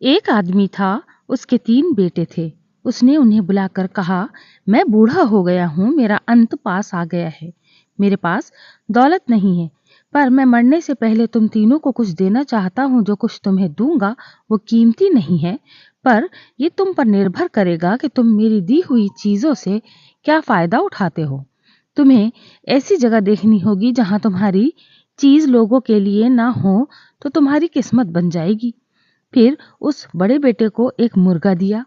एक आदमी था, उसके 3 बेटे थे। उसने उन्हें बुलाकर कहा, मैं बूढ़ा हो गया हूँ, मेरा अंत पास आ गया है। मेरे पास दौलत नहीं है, पर मैं मरने से पहले तुम तीनों को कुछ देना चाहता हूँ। जो कुछ तुम्हें दूंगा वो कीमती नहीं है, पर ये तुम पर निर्भर करेगा कि तुम मेरी दी हुई चीजों से क्या फायदा उठाते हो। तुम्हें ऐसी जगह देखनी होगी जहां तुम्हारी चीज लोगों के लिए ना हो, तो तुम्हारी किस्मत बन जाएगी। फिर उस बड़े बेटे को एक मुर्गा दिया,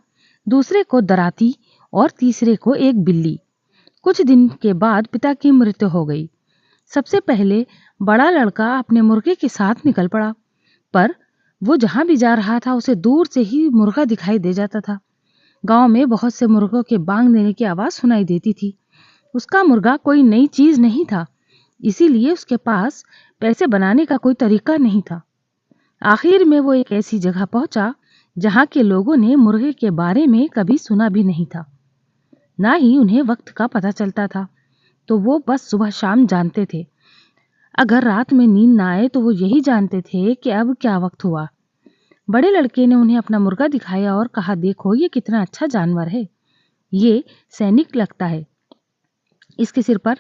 दूसरे को दराती और तीसरे को एक बिल्ली। कुछ दिन के बाद पिता की मृत्यु हो गई। सबसे पहले बड़ा लड़का अपने मुर्गे के साथ निकल पड़ा, पर वो जहां भी जा रहा था उसे दूर से ही मुर्गा दिखाई दे जाता था। गांव में बहुत से मुर्गों के बांग देने की आवाज सुनाई देती थी। उसका मुर्गा कोई नई चीज नहीं था, इसीलिए उसके पास पैसे बनाने का कोई तरीका नहीं था। आखिर में वो एक ऐसी जगह पहुंचा जहां के लोगों ने मुर्गे के बारे में कभी सुना भी नहीं था, ना ही उन्हें वक्त का पता चलता था। तो वो बस सुबह शाम जानते थे। अगर रात में नींद ना आए तो वो यही जानते थे कि अब क्या वक्त हुआ। बड़े लड़के ने उन्हें अपना मुर्गा दिखाया और कहा, देखो ये कितना अच्छा जानवर है। ये सैनिक लगता है, इसके सिर पर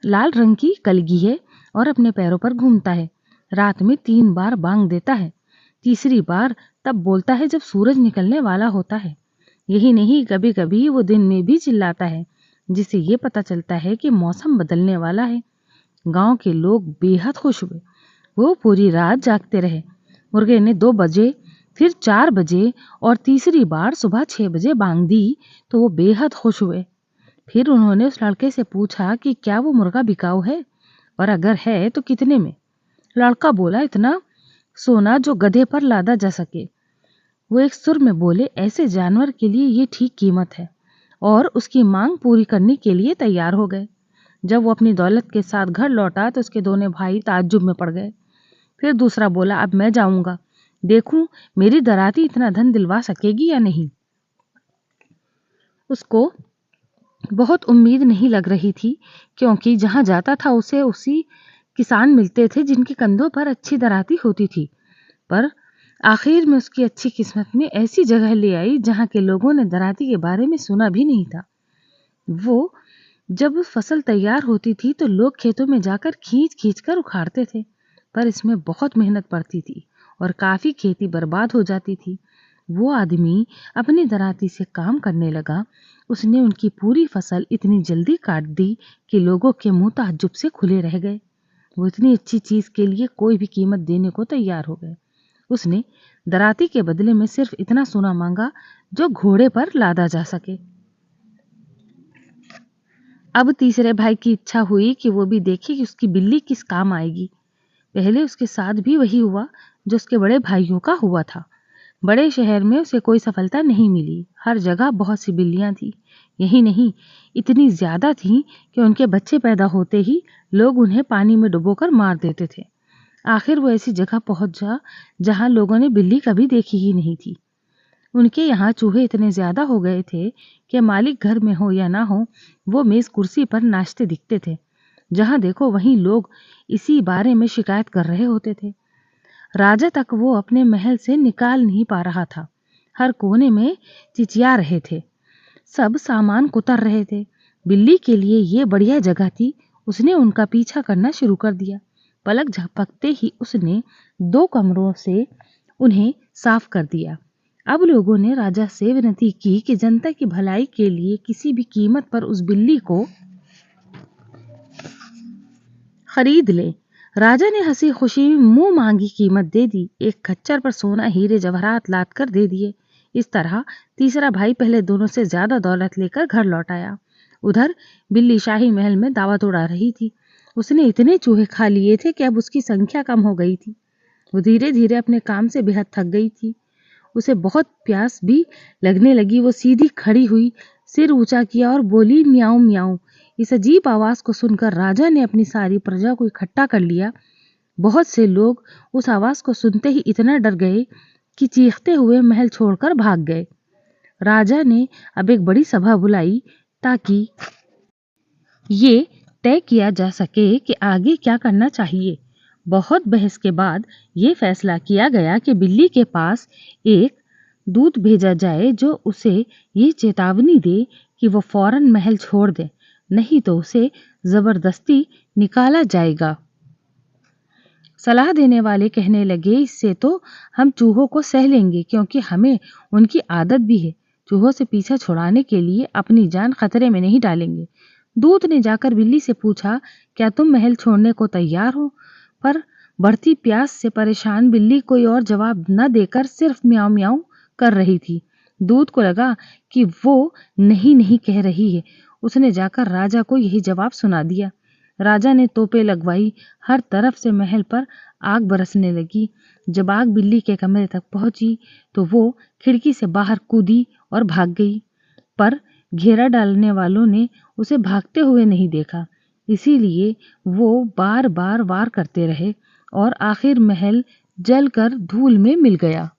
लाल रंग की कलगी है और अपने पैरों पर घूमता है। रात में 3 बार बांग देता है, तीसरी बार तब बोलता है जब सूरज निकलने वाला होता है। यही नहीं, कभी कभी वो दिन में भी चिल्लाता है, जिससे ये पता चलता है कि मौसम बदलने वाला है। गांव के लोग बेहद खुश हुए। वो पूरी रात जागते रहे। मुर्गे ने 2 बजे, फिर 4 बजे और तीसरी बार सुबह 6 बजे बांग दी, तो वो बेहद खुश हुए। फिर उन्होंने उस लड़के से पूछा कि क्या वो मुर्गा बिकाऊ है, और अगर है तो कितने में। लड़का बोला, इतना सोना जो गधे पर लादा जा सके। वो एक सुर में बोले, ऐसे जानवर के लिए ये ठीक कीमत है, और उसकी मांग पूरी करने के लिए तैयार हो गए। जब वो अपनी दौलत के साथ घर लौटा तो उसके दोनों भाई ताज्जुब में पड़ गए। फिर दूसरा बोला, अब मैं जाऊंगा, देखूं मेरी दराती इतना धन दिलवा सकेगी या नहीं। उसको बहुत उम्मीद नहीं लग रही थी, क्योंकि जहां जाता था उसे उसी किसान मिलते थे जिनके कंधों पर अच्छी दराती होती थी। पर आखिर में उसकी अच्छी किस्मत ने ऐसी जगह ले आई जहां के लोगों ने दराती के बारे में सुना भी नहीं था। वो जब फसल तैयार होती थी तो लोग खेतों में जाकर खींच खींच कर उखाड़ते थे, पर इसमें बहुत मेहनत पड़ती थी और काफी खेती बर्बाद हो जाती थी। वो आदमी अपनी दराती से काम करने लगा। उसने उनकी पूरी फसल इतनी जल्दी काट दी कि लोगों के मुंह ताज्जुब से खुले रह गए। वो इतनी अच्छी चीज के लिए कोई भी कीमत देने को तैयार हो गए। उसने दराती के बदले में सिर्फ इतना सोना मांगा जो घोड़े पर लादा जा सके। अब तीसरे भाई की इच्छा हुई कि वो भी देखे कि उसकी बिल्ली किस काम आएगी। पहले उसके साथ भी वही हुआ जो उसके बड़े भाइयों का हुआ था। बड़े शहर में उसे कोई सफलता नहीं मिली। हर जगह बहुत सी बिल्लियां थी। यही नहीं, इतनी ज्यादा थीं कि उनके बच्चे पैदा होते ही लोग उन्हें पानी में डुबोकर मार देते थे। आखिर वो ऐसी जगह पहुंच जा जहां लोगों ने बिल्ली कभी देखी ही नहीं थी। उनके यहाँ चूहे इतने ज्यादा हो गए थे कि मालिक घर में हो या ना हो, वो मेज कुर्सी पर नाचते दिखते थे। जहां देखो वहीं लोग इसी बारे में शिकायत कर रहे होते थे। राजा तक वो अपने महल से निकाल नहीं पा रहा था। हर कोने में चिचिया रहे थे, सब सामान कुतर रहे थे। बिल्ली के लिए ये बढ़िया जगह थी। उसने उनका पीछा करना शुरू कर दिया। पलक झपकते ही उसने 2 कमरों से उन्हें साफ कर दिया। अब लोगों ने राजा से विनती की कि जनता की भलाई के लिए किसी भी कीमत पर उस बिल्ली को खरीद ले। राजा ने हंसी खुशी मुंह मांगी कीमत दे दी। एक खच्चर पर सोना हीरे जवाहरात लाद कर दे दिए। इस तरह तीसरा भाई पहले दोनों से ज्यादा दौलत लेकर घर लौट आया। उधर बिल्ली शाही महल में दावत उड़ा रही थी। उसने इतने चूहे खा लिए थे कि अब उसकी संख्या कम हो गई थी। वो धीरे धीरे अपने काम से बेहद थक गई थी। उसे बहुत प्यास भी लगने लगी। वो सीधी खड़ी हुई, सिर ऊंचा किया और बोली, म्याऊं म्याऊं। इस अजीब आवाज को सुनकर राजा ने अपनी सारी प्रजा को इकट्ठा कर लिया। बहुत से लोग उस आवाज को सुनते ही इतना डर गए कि चीखते हुए महल छोड़कर भाग गए। राजा ने अब एक बड़ी सभा बुलाई ताकि ये तय किया जा सके कि आगे क्या करना चाहिए। बहुत बहस के बाद ये फैसला किया गया कि बिल्ली के पास एक दूत भेजा जाए जो उसे ये चेतावनी दे कि वो फौरन महल छोड़ दे, नहीं तो उसे जबरदस्ती निकाला जाएगा। सलाह देने वाले कहने लगे, इससे तो हम चूहों को सह लेंगे, क्योंकि हमें उनकी आदत भी है। चूहों से पीछा छुड़ाने के लिए अपनी जान खतरे में नहीं डालेंगे। दूत ने जाकर बिल्ली से पूछा, क्या तुम महल छोड़ने को तैयार हो? पर बढ़ती प्यास से परेशान बिल्ली कोई और जवाब न देकर सिर्फ म्याऊं म्याऊं कर रही थी। दूत को लगा कि वो नहीं नहीं कह रही है। उसने जाकर राजा को यही जवाब सुना दिया। राजा ने तोपें लगवाई, हर तरफ से महल पर आग बरसने लगी। जब आग बिल्ली के कमरे तक पहुंची तो वो खिड़की से बाहर कूदी और भाग गई, पर घेरा डालने वालों ने उसे भागते हुए नहीं देखा। इसीलिए वो बार बार वार करते रहे और आखिर महल जलकर धूल में मिल गया।